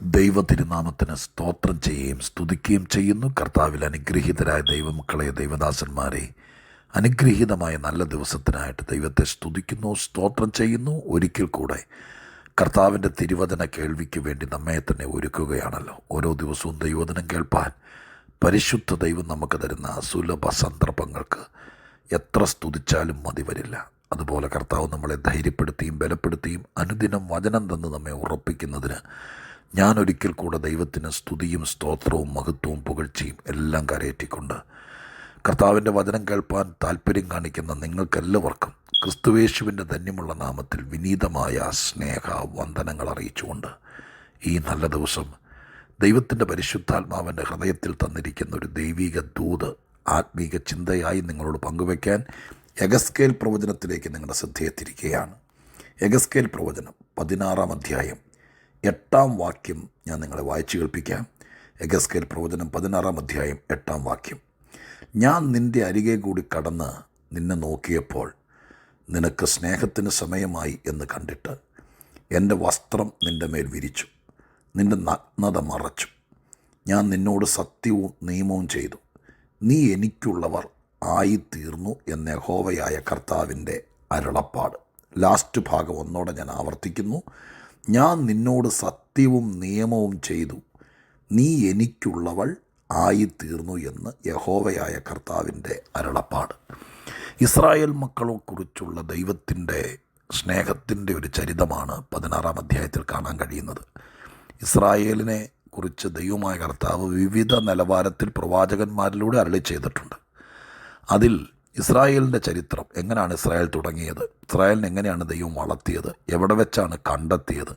ദൈവ തിരുനാമത്തിന് സ്തോത്രം ചെയ്യുകയും സ്തുതിക്കുകയും ചെയ്യുന്നു. കർത്താവിൽ അനുഗ്രഹീതരായ ദൈവമക്കളെ, ദൈവദാസന്മാരെ, അനുഗ്രഹീതമായ നല്ല ദിവസത്തിനായിട്ട് ദൈവത്തെ സ്തുതിക്കുന്നു, സ്തോത്രം ചെയ്യുന്നു. ഒരിക്കൽ കൂടെ കർത്താവിൻ്റെ തിരുവചന കേൾവിക്ക് വേണ്ടി നമ്മെ തന്നെ ഒരുക്കുകയാണല്ലോ. ഓരോ ദിവസവും ദൈവവചനം കേൾപ്പാൻ പരിശുദ്ധ ദൈവം നമുക്ക് തരുന്ന സുലഭ സന്ദർഭങ്ങൾക്ക് എത്ര സ്തുതിച്ചാലും മതി വരില്ല. അതുപോലെ കർത്താവ് നമ്മളെ ധൈര്യപ്പെടുത്തിയും ബലപ്പെടുത്തിയും അനുദിനം വചനം തന്ന് നമ്മെ ഉറപ്പിക്കുന്നതിന് ഞാൻ ഒരിക്കൽ കൂടെ ദൈവത്തിന് സ്തുതിയും സ്തോത്രവും മഹത്വവും പുകഴ്ചയും എല്ലാം കരയേറ്റിക്കൊണ്ട് കർത്താവിൻ്റെ വചനം കേൾപ്പാൻ താല്പര്യം കാണിക്കുന്ന നിങ്ങൾക്കെല്ലാവർക്കും ക്രിസ്തുവേശുവിൻ്റെ ധന്യമുള്ള നാമത്തിൽ വിനീതമായ സ്നേഹ വന്ദനങ്ങൾ അറിയിച്ചുകൊണ്ട് ഈ നല്ല ദിവസം ദൈവത്തിൻ്റെ പരിശുദ്ധാത്മാവിൻ്റെ ഹൃദയത്തിൽ തന്നിരിക്കുന്ന ഒരു ദൈവിക ദൂത് ആത്മീക ചിന്തയായി നിങ്ങളോട് പങ്കുവയ്ക്കാൻ യെഹെസ്കേൽ പ്രവചനത്തിലേക്ക് നിങ്ങളുടെ ശ്രദ്ധയെത്തിരിക്കുകയാണ്. യെഹെസ്കേൽ പ്രവചനം 16-ാം അധ്യായം 8-ാം വാക്യം ഞാൻ നിങ്ങളെ വായിച്ചു കേൾപ്പിക്കാം. യെഹെസ്കേൽ പ്രവചനം 16-ാം അധ്യായം 8-ാം വാക്യം. ഞാൻ നിൻ്റെ അരികെ കൂടി കടന്ന് നിന്നെ നോക്കിയപ്പോൾ നിനക്ക് സ്നേഹത്തിന് സമയമായി എന്ന് കണ്ടിട്ട് എൻ്റെ വസ്ത്രം നിൻ്റെ മേൽ വിരിച്ചു, നിൻ്റെ നഗ്നത മറച്ചു. ഞാൻ നിന്നോട് സത്യവും നിയമവും ചെയ്തു, നീ എനിക്കുള്ളവർ ആയിത്തീർന്നു എന്ന യഹോവയായ കർത്താവിൻ്റെ അരുളപ്പാട്. ലാസ്റ്റ് ഭാഗം ഒന്നോടെ ഞാൻ ആവർത്തിക്കുന്നു. ഞാൻ നിന്നോട് സത്യവും നിയമവും ചെയ്തു, നീ എനിക്കുള്ളവൾ ആയിത്തീർന്നു എന്ന് യഹോവയായ കർത്താവിൻ്റെ അരുളപ്പാട്. ഇസ്രായേൽ മക്കളെക്കുറിച്ചുള്ള ദൈവത്തിൻ്റെ സ്നേഹത്തിൻ്റെ ഒരു ചരിതമാണ് 16-ാം അധ്യായത്തിൽ കാണാൻ കഴിയുന്നത്. ഇസ്രായേലിനെ കുറിച്ച് ദൈവമായ കർത്താവ് വിവിധ നിലവാരത്തിൽ പ്രവാചകന്മാരിലൂടെ അരുളി ചെയ്തിട്ടുണ്ട്. അതിൽ ഇസ്രായേലിൻ്റെ ചരിത്രം, എങ്ങനെയാണ് ഇസ്രായേൽ തുടങ്ങിയത്, ഇസ്രായേലിനെ എങ്ങനെയാണ് ദൈവം വളർത്തിയത്, എവിടെ വെച്ചാണ് കണ്ടെത്തിയത്,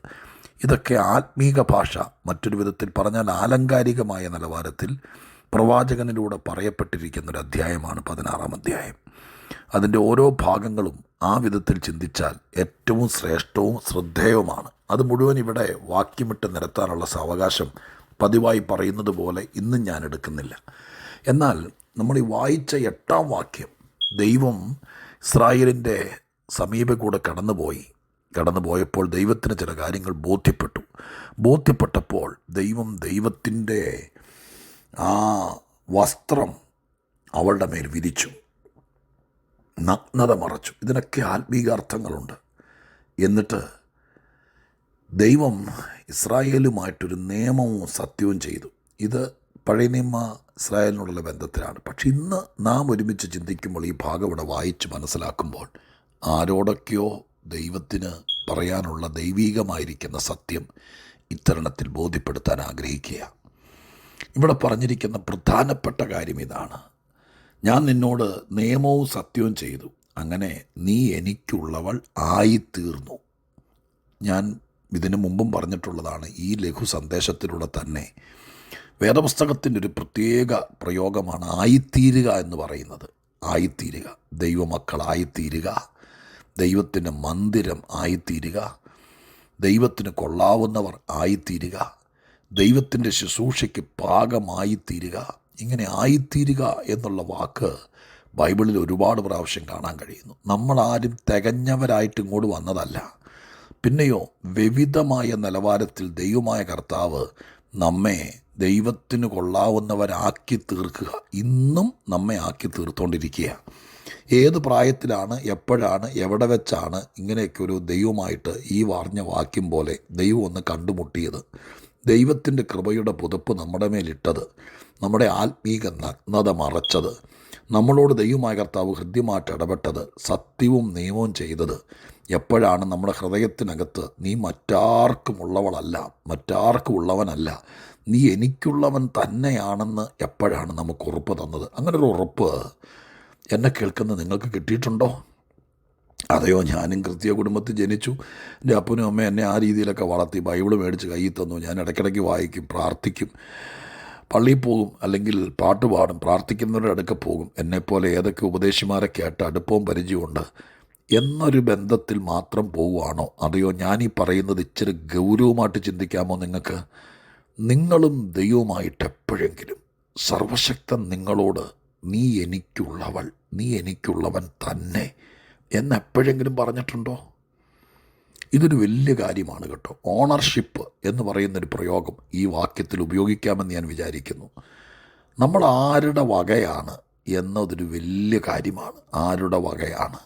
ഇതൊക്കെ ആത്മീക ഭാഷ, മറ്റൊരു വിധത്തിൽ പറഞ്ഞാൽ ആലങ്കാരികമായ നിലവാരത്തിൽ പ്രവാചകനിലൂടെ പറയപ്പെട്ടിരിക്കുന്നൊരു അധ്യായമാണ് 16-ാം അധ്യായം. അതിൻ്റെ ഓരോ ഭാഗങ്ങളും ആ വിധത്തിൽ ചിന്തിച്ചാൽ ഏറ്റവും ശ്രേഷ്ഠവും ശ്രദ്ധേയവുമാണ്. അത് മുഴുവൻ ഇവിടെ വാക്യമിട്ട് നിരത്താനുള്ള സാവകാശം പതിവായി പറയുന്നത് പോലെ ഇന്നും ഞാൻ എടുക്കുന്നില്ല. എന്നാൽ നമ്മൾ ഈ വായിച്ച 8-ാം വാക്യം, ദൈവം ഇസ്രായേലിൻ്റെ സമീപം കൂടെ കടന്നുപോയപ്പോൾ ദൈവത്തിന് ചില കാര്യങ്ങൾ ബോധ്യപ്പെട്ടപ്പോൾ ദൈവം ദൈവത്തിൻ്റെ ആ വസ്ത്രം അവളുടെ മേൽ വിരിച്ചു, നഗ്നത മറച്ചു. ഇതിനൊക്കെ ആത്മീകാർത്ഥങ്ങളുണ്ട്. എന്നിട്ട് ദൈവം ഇസ്രായേലുമായിട്ടൊരു നിയമവും സത്യവും ചെയ്തു. ഇത് പഴയ നിയമ ഇസ്രായേലിനോടുള്ള ബന്ധത്തിലാണ്. പക്ഷെ ഇന്ന് നാം ഒരുമിച്ച് ചിന്തിക്കുമ്പോൾ, ഈ ഭാഗം ഇവിടെ വായിച്ച് മനസ്സിലാക്കുമ്പോൾ, ആരോടൊക്കെയോ ദൈവത്തിന് പറയാനുള്ള ദൈവീകമായിരിക്കുന്ന സത്യം ഇത്തരണത്തിൽ ബോധ്യപ്പെടുത്താൻ ആഗ്രഹിക്കുക. ഇവിടെ പറഞ്ഞിരിക്കുന്ന പ്രധാനപ്പെട്ട കാര്യം ഇതാണ്: ഞാൻ നിന്നോട് നിയമവും സത്യവും ചെയ്തു, അങ്ങനെ നീ എനിക്കുള്ളവൾ ആയിത്തീർന്നു. ഞാൻ ഇതിനു മുമ്പും പറഞ്ഞിട്ടുള്ളതാണ്. ഈ ലഘു സന്ദേശത്തിലൂടെ തന്നെ വേദപുസ്തകത്തിൻ്റെ ഒരു പ്രത്യേക പ്രയോഗമാണ് ആയിത്തീരുക എന്ന് പറയുന്നത്. ആയിത്തീരുക, ദൈവമക്കളായിത്തീരുക, ദൈവത്തിൻ്റെ മന്ദിരം ആയിത്തീരുക, ദൈവത്തിന് കൊള്ളാവുന്നവർ ആയിത്തീരുക, ദൈവത്തിൻ്റെ ശുശ്രൂഷയ്ക്ക് പാകമായിത്തീരുക. ഇങ്ങനെ ആയിത്തീരുക എന്നുള്ള വാക്ക് ബൈബിളിൽ ഒരുപാട് പ്രാവശ്യം കാണാൻ കഴിയുന്നു. നമ്മളാരും തികഞ്ഞവരായിട്ട് ഇങ്ങോട്ട് വന്നതല്ല. പിന്നെയോ വിവിധമായ നിലവാരത്തിൽ ദൈവമായ കർത്താവ് നമ്മെ ദൈവത്തിന് കൊള്ളാവുന്നവരാക്കി തീർക്കുക. ഇന്നും നമ്മെ ആക്കി തീർത്തുകൊണ്ടിരിക്കുക. ഏത് പ്രായത്തിലാണ്, എപ്പോഴാണ്, എവിടെ വെച്ചാണ് ഇങ്ങനെയൊക്കെ ഒരു ദൈവമായിട്ട് ഈ പറഞ്ഞ വാക്യം പോലെ ദൈവം ഒന്ന് കണ്ടുമുട്ടിയത്, ദൈവത്തിൻ്റെ കൃപയുടെ പുതപ്പ് നമ്മുടെ മേലിട്ടത്, നമ്മുടെ ആത്മീക നഗ്നത മറച്ചത്, നമ്മളോട് ദൈവമായ കർത്താവ് ഹൃദ്യമായിട്ട് ഇടപെട്ടത്, സത്യവും നിയമവും ചെയ്തത് എപ്പോഴാണ്? നമ്മുടെ ഹൃദയത്തിനകത്ത് നീ മറ്റാർക്കും ഉള്ളവളല്ല, മറ്റാർക്കും ഉള്ളവനല്ല, നീ എനിക്കുള്ളവൻ തന്നെയാണെന്ന് എപ്പോഴാണ് നമുക്ക് ഉറപ്പ് തന്നത്? അങ്ങനൊരു ഉറപ്പ് എന്നെ കേൾക്കുന്ന നിങ്ങൾക്ക് കിട്ടിയിട്ടുണ്ടോ? അതെയോ ഞാനും ക്രിസ്തീയ കുടുംബത്തിൽ ജനിച്ചു, എൻ്റെ അപ്പനും അമ്മയും എന്നെ ആ രീതിയിലൊക്കെ വളർത്തി, ബൈബിള് മേടിച്ച് കയ്യിൽ തന്നു, ഞാൻ ഇടയ്ക്കിടയ്ക്ക് വായിക്കും, പ്രാർത്ഥിക്കും, പള്ളിയിൽ പോകും, അല്ലെങ്കിൽ പാട്ട് പാടും, പ്രാർത്ഥിക്കുന്നവരുടെ അടുക്ക പോകും, എന്നെപ്പോലെ ഏതൊക്കെ ഉപദേശിമാരെ കേട്ട് അടുപ്പവും പരിചയമുണ്ട് എന്നൊരു ബന്ധത്തിൽ മാത്രം പോവുകയാണോ? അതെയോ ഞാനീ പറയുന്നത് ഇച്ചിരി ഗൗരവമായിട്ട് ചിന്തിക്കാമോ നിങ്ങൾക്ക്? നിങ്ങളും ദൈവവുമായിട്ട് എപ്പോഴെങ്കിലും സർവശക്തൻ നിങ്ങളോട് നീ എനിക്കുള്ളവൾ, നീ എനിക്കുള്ളവൻ തന്നെ എന്നെപ്പോഴെങ്കിലും പറഞ്ഞിട്ടുണ്ടോ? ഇതൊരു വലിയ കാര്യമാണ് കേട്ടോ. ഓണർഷിപ്പ് എന്ന് പറയുന്നൊരു പ്രയോഗം ഈ വാക്യത്തിൽ ഉപയോഗിക്കാമെന്ന് ഞാൻ വിചാരിക്കുന്നു. നമ്മൾ ആരുടെ വകയാണ് എന്നതൊരു വലിയ കാര്യമാണ്. ആരുടെ വകയാണ്?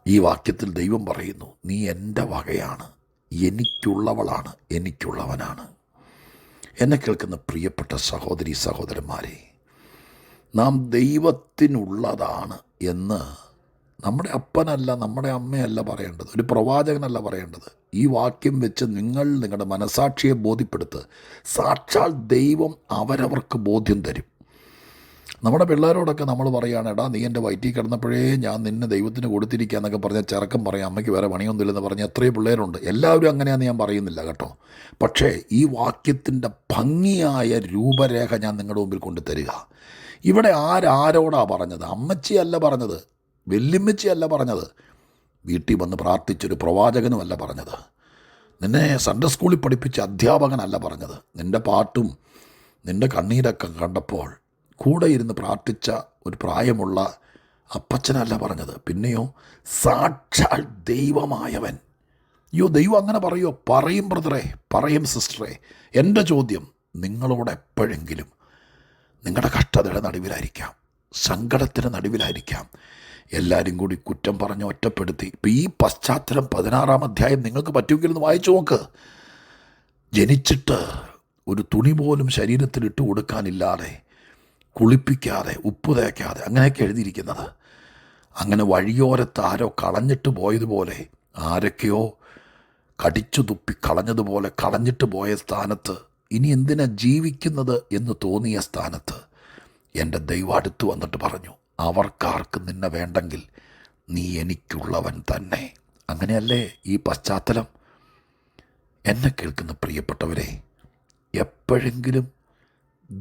ഈ വാക്യത്തിൽ ദൈവം പറയുന്നു, നീ എൻ്റെ വകയാണ്, എനിക്കുള്ളവളാണ്, എനിക്കുള്ളവനാണ്. എന്നെ കേൾക്കുന്ന പ്രിയപ്പെട്ട സഹോദരി സഹോദരന്മാരെ, നാം ദൈവത്തിനുള്ളതാണ് എന്ന് നമ്മുടെ അപ്പനല്ല, നമ്മുടെ അമ്മയല്ല പറയേണ്ടത്, ഒരു പ്രവാചകനല്ല പറയേണ്ടത്. ഈ വാക്യം വെച്ച് നിങ്ങൾ നിങ്ങളുടെ മനസാക്ഷിയെ ബോധ്യപ്പെടുത്ത്. സാക്ഷാൽ ദൈവം അവരവർക്ക് ബോധ്യം തരും. നമ്മുടെ പിള്ളേരോടൊക്കെ നമ്മൾ പറയുകയാണ്, എടാ നീ എൻ്റെ വയറ്റിൽ കിടന്നപ്പോഴേ ഞാൻ നിന്നെ ദൈവത്തിന് കൊടുത്തിരിക്കുക എന്നൊക്കെ പറഞ്ഞാൽ ചെറുക്കം പറയാം, അമ്മയ്ക്ക് വേറെ പണിയൊന്നുമില്ലെന്ന് പറഞ്ഞാൽ എത്രയോ പിള്ളേരുണ്ട്. എല്ലാവരും അങ്ങനെയാണെന്ന് ഞാൻ പറയുന്നില്ല കേട്ടോ. പക്ഷേ ഈ വാക്യത്തിൻ്റെ ഭംഗിയായ രൂപരേഖ ഞാൻ നിങ്ങളുടെ മുമ്പിൽ കൊണ്ട് തരിക. ഇവിടെ ആരോടാണ് പറഞ്ഞത്? അമ്മച്ചിയല്ല പറഞ്ഞത്, വെല്ലുമ്മച്ചിയല്ല പറഞ്ഞത്, വീട്ടിൽ വന്ന് പ്രാർത്ഥിച്ചൊരു പ്രവാചകനുമല്ല പറഞ്ഞത്, നിന്നെ സൺഡേ സ്കൂളിൽ പഠിപ്പിച്ച അധ്യാപകനല്ല പറഞ്ഞത്, നിൻ്റെ പാട്ടും നിൻ്റെ കണ്ണീരൊക്കെ കണ്ടപ്പോൾ കൂടെ ഇരുന്ന് പ്രാർത്ഥിച്ച ഒരു പ്രായമുള്ള അപ്പച്ചനല്ല പറഞ്ഞത്. പിന്നെയോ സാക്ഷാൽ ദൈവമായവൻ. അയ്യോ, ദൈവം അങ്ങനെ പറയുമോ? പറയും ബ്രദറെ, പറയും സിസ്റ്ററെ. എൻ്റെ ചോദ്യം, നിങ്ങളോട് എപ്പോഴെങ്കിലും നിങ്ങളുടെ കഷ്ടതയുടെ നടുവിലായിരിക്കാം, സങ്കടത്തിൻ്റെ നടുവിലായിരിക്കാം, എല്ലാവരും കൂടി കുറ്റം പറഞ്ഞ് ഒറ്റപ്പെടുത്തി. ഇപ്പം ഈ പശ്ചാത്തലം 16-ാം അധ്യായം നിങ്ങൾക്ക് പറ്റുമെങ്കിലൊന്ന് വായിച്ചു നോക്ക്. ജനിച്ചിട്ട് ഒരു തുണി പോലും ശരീരത്തിൽ ഇട്ട് കൊടുക്കാനില്ലാതെ, കുളിപ്പിക്കാതെ, ഉപ്പ് തേക്കാതെ, അങ്ങനെയൊക്കെ എഴുതിയിരിക്കുന്നത്. അങ്ങനെ വഴിയോരത്ത് ആരോ കളഞ്ഞിട്ട് പോയതുപോലെ, ആരൊക്കെയോ കടിച്ചു തുപ്പി കളഞ്ഞതുപോലെ കളഞ്ഞിട്ട് പോയ സ്ഥാനത്ത്, ഇനി എന്തിനാ ജീവിക്കുന്നത് എന്ന് തോന്നിയ സ്ഥാനത്ത് എൻ്റെ ദൈവം അടുത്ത് വന്നിട്ട് പറഞ്ഞു, അവർക്കാർക്ക് നിന്നെ വേണ്ടെങ്കിൽ നീ എനിക്കുള്ളവൻ തന്നെ. അങ്ങനെയല്ലേ ഈ പശ്ചാത്തലം? എന്നെ കേൾക്കുന്ന പ്രിയപ്പെട്ടവരെ, എപ്പോഴെങ്കിലും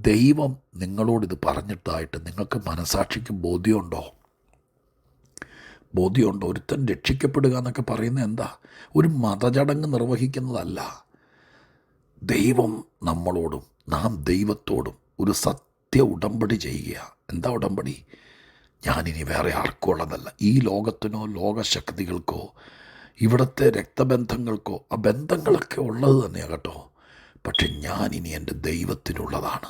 ദൈവം നിങ്ങളോടിത് പറഞ്ഞിട്ടായിട്ട് നിങ്ങൾക്ക് മനസാക്ഷിക്ക് ബോധ്യമുണ്ടോ? ഒരുത്തൻ രക്ഷിക്കപ്പെടുക എന്നൊക്കെ പറയുന്നത് എന്താ? ഒരു മതചടങ്ങ് നിർവഹിക്കുന്നതല്ല. ദൈവം നമ്മളോടും നാം ദൈവത്തോടും ഒരു സത്യ ഉടമ്പടി ചെയ്യുക. എന്താ ഉടമ്പടി? ഞാനിനി വേറെ ആർക്കും ഉള്ളതല്ല, ഈ ലോകത്തിനോ ലോകശക്തികൾക്കോ ഇവിടുത്തെ രക്തബന്ധങ്ങൾക്കോ, ആ ബന്ധങ്ങളൊക്കെ ഉള്ളത് തന്നെയാണ് കേട്ടോ. പക്ഷെ ഞാനിനി എൻ്റെ ദൈവത്തിനുള്ളതാണ്.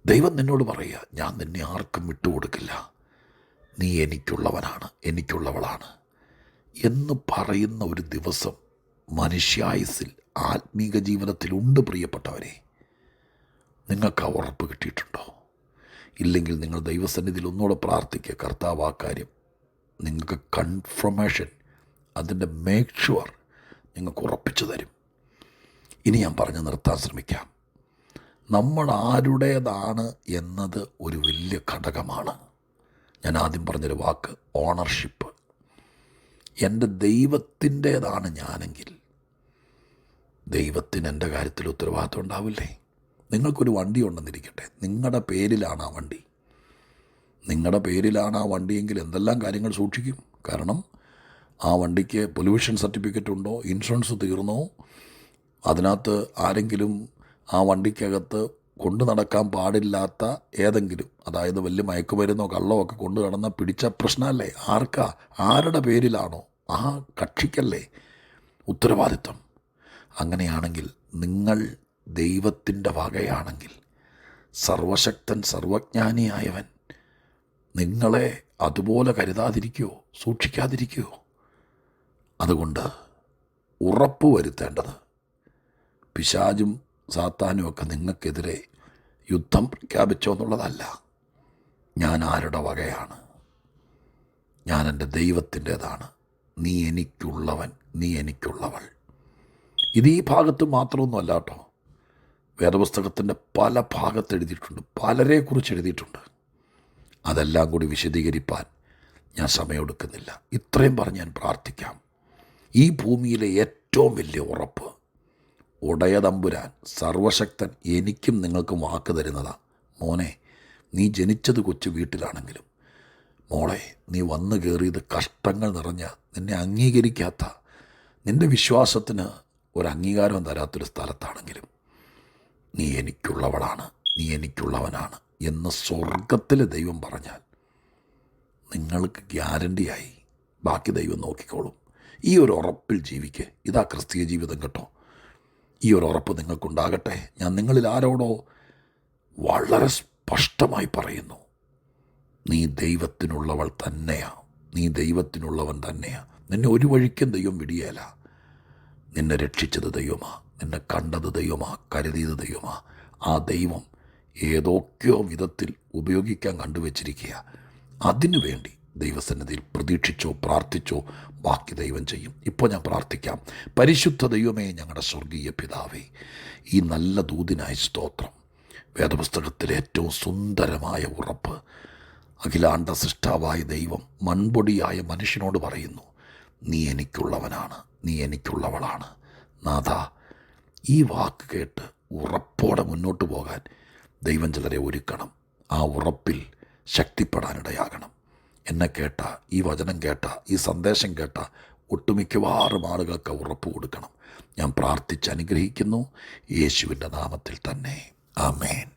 ദൈവം നിന്നോട് പറയുക, ഞാൻ നിന്നെ ആർക്കും വിട്ടുകൊടുക്കില്ല, നീ എനിക്കുള്ളവനാണ്, എനിക്കുള്ളവളാണ് എന്ന് പറയുന്ന ഒരു ദിവസം മനുഷ്യായുസ്സിൽ, ആത്മീക ജീവിതത്തിലുണ്ട്. പ്രിയപ്പെട്ടവരെ, നിങ്ങൾക്ക് ആ ഉറപ്പ് കിട്ടിയിട്ടുണ്ടോ? ഇല്ലെങ്കിൽ നിങ്ങൾ ദൈവസന്നിധിയിൽ ഒന്നുകൂടെ പ്രാർത്ഥിക്കുക. കർത്താവ് ആ കാര്യം നിങ്ങൾക്ക് കൺഫർമേഷൻ, അതിൻ്റെ മേക്ക് ഷുവർ നിങ്ങൾക്ക് ഉറപ്പിച്ചു തരും. ഇനി ഞാൻ പറഞ്ഞു നിർത്താൻ ശ്രമിക്കാം. നമ്മൾ ആരുടേതാണ് എന്നത് ഒരു വലിയ ഘടകമാണ്. ഞാൻ ആദ്യം പറഞ്ഞൊരു വാക്ക് ഓണർഷിപ്പ്. എൻ്റെ ദൈവത്തിൻ്റേതാണ് ഞാനെങ്കിൽ ദൈവത്തിന് എൻ്റെ കാര്യത്തിൽ ഉത്തരവാദിത്വം ഉണ്ടാവില്ലേ? നിങ്ങൾക്കൊരു വണ്ടി ഉണ്ടെന്നിരിക്കട്ടെ, നിങ്ങളുടെ പേരിലാണ് ആ വണ്ടി. നിങ്ങളുടെ പേരിലാണ് ആ വണ്ടിയെങ്കിൽ എന്തെല്ലാം കാര്യങ്ങൾ സൂക്ഷിക്കും. കാരണം ആ വണ്ടിക്ക് പൊല്യൂഷൻ സർട്ടിഫിക്കറ്റ് ഉണ്ടോ, ഇൻഷുറൻസ് തീർന്നോ, അതിനകത്ത് ആരെങ്കിലും ആ വണ്ടിക്കകത്ത് കൊണ്ടു നടക്കാൻ പാടില്ലാത്ത ഏതെങ്കിലും, അതായത് വലിയ മയക്കുമരുന്നോ കള്ളോ ഒക്കെ കൊണ്ടു നടന്നാൽ പിടിച്ച പ്രശ്നമല്ലേ? ആരുടെ പേരിലാണോ ആ കക്ഷിക്കല്ലേ ഉത്തരവാദിത്വം. അങ്ങനെയാണെങ്കിൽ നിങ്ങൾ ദൈവത്തിൻ്റെ വകയാണെങ്കിൽ സർവശക്തൻ സർവജ്ഞാനിയായവൻ നിങ്ങളെ അതുപോലെ കരുതാതിരിക്കുമോ, സൂക്ഷിക്കാതിരിക്കുമോ? അതുകൊണ്ട് ഉറപ്പ് വരുത്തേണ്ടത് പിശാചും സാത്താനും ഒക്കെ നിങ്ങൾക്കെതിരെ യുദ്ധം പ്രഖ്യാപിച്ചോ എന്നുള്ളതല്ല. ഞാൻ ആരുടെ വകയാണ്? ഞാൻ എൻ്റെ ദൈവത്തിൻ്റേതാണ്. നീ എനിക്കുള്ളവൻ, നീ എനിക്കുള്ളവൾ. ഇത് ഈ ഭാഗത്ത് മാത്രമൊന്നുമല്ല കേട്ടോ. വേദപുസ്തകത്തിൻ്റെ പല ഭാഗത്ത് എഴുതിയിട്ടുണ്ട്, പലരെക്കുറിച്ച് എഴുതിയിട്ടുണ്ട്. അതെല്ലാം കൂടി വിശദീകരിപ്പാൻ ഞാൻ സമയമെടുക്കുന്നില്ല. ഇത്രയും പറഞ്ഞ് ഞാൻ പ്രാർത്ഥിക്കാം. ഈ ഭൂമിയിലെ ഏറ്റവും വലിയ ഉറപ്പ് ഉടയതമ്പുരാൻ സർവശക്തൻ എനിക്കും നിങ്ങൾക്കും വാക്ക് തരുന്നതാണ്. മോനെ, നീ ജനിച്ചത് കൊച്ചു വീട്ടിലാണെങ്കിലും, മോളെ നീ വന്നു കയറിയത് കഷ്ടങ്ങൾ നിറഞ്ഞ, നിന്നെ അംഗീകരിക്കാത്ത, നിൻ്റെ വിശ്വാസത്തിന് ഒരു അംഗീകാരം തരാത്തൊരു സ്ഥലത്താണെങ്കിലും നീ എനിക്കുള്ളവളാണ്, നീ എനിക്കുള്ളവനാണ് എന്ന് സ്വർഗത്തിലെ ദൈവം പറഞ്ഞാൽ നിങ്ങൾക്ക് ഗ്യാരണ്ടിയായി. ബാക്കി ദൈവം നോക്കിക്കോളും. ഈ ഒരു ഉറപ്പിൽ ജീവിക്കുക. ഇതാ ക്രിസ്തീയ ജീവിതം കേട്ടോ. ഈ ഒരു ഉറപ്പ് നിങ്ങൾക്കുണ്ടാകട്ടെ. ഞാൻ നിങ്ങളിൽ ആരോടോ വളരെ സ്പഷ്ടമായി പറയുന്നു, നീ ദൈവത്തിനുള്ളവൾ തന്നെയാ, നീ ദൈവത്തിനുള്ളവൻ തന്നെയാ. നിന്നെ ഒരു വഴിക്കും ദൈവം വിടിയേല. നിന്നെ രക്ഷിച്ചത് ദൈവമാ, നിന്നെ കണ്ടത് ദൈവമാ, കരുതിയത് ദൈവമാ. ആ ദൈവം ഏതൊക്കെയോ വിധത്തിൽ ഉപയോഗിക്കാൻ കണ്ടുവച്ചിരിക്കുക. അതിനു വേണ്ടി ദൈവസന്നിധിയിൽ പ്രതീക്ഷിച്ചോ പ്രാർത്ഥിച്ചോ ബാക്കി ദൈവം ചെയ്യും. ഇപ്പോൾ ഞാൻ പ്രാർത്ഥിക്കാം. പരിശുദ്ധ ദൈവമേ, ഞങ്ങളുടെ സ്വർഗീയ പിതാവേ, ഈ നല്ല ദൂതിനായി സ്തോത്രം. വേദപുസ്തകത്തിലെ ഏറ്റവും സുന്ദരമായ ഉറപ്പ് അഖിലാണ്ട സൃഷ്ടാവായ ദൈവം മൺപൊടിയായ മനുഷ്യനോട് പറയുന്നു, നീ എനിക്കുള്ളവനാണ്, നീ എനിക്കുള്ളവളാണ്. നാഥ, ഈ വാക്ക് കേട്ട് ഉറപ്പോടെ മുന്നോട്ട് പോകാൻ ദൈവം ചിലരെ ഒരുക്കണം. ആ ഉറപ്പിൽ ശക്തിപ്പെടാനിടയാകണം. എന്നെ കേട്ട, ഈ വചനം കേട്ട, ഈ സന്ദേശം കേട്ട ഒട്ടുമിക്കവാറും ആളുകൾക്ക് ഉറപ്പ് കൊടുക്കണം. ഞാൻ പ്രാർത്ഥിച്ച് അനുഗ്രഹിക്കുന്നു, യേശുവിൻ്റെ നാമത്തിൽ തന്നെ. ആമേൻ.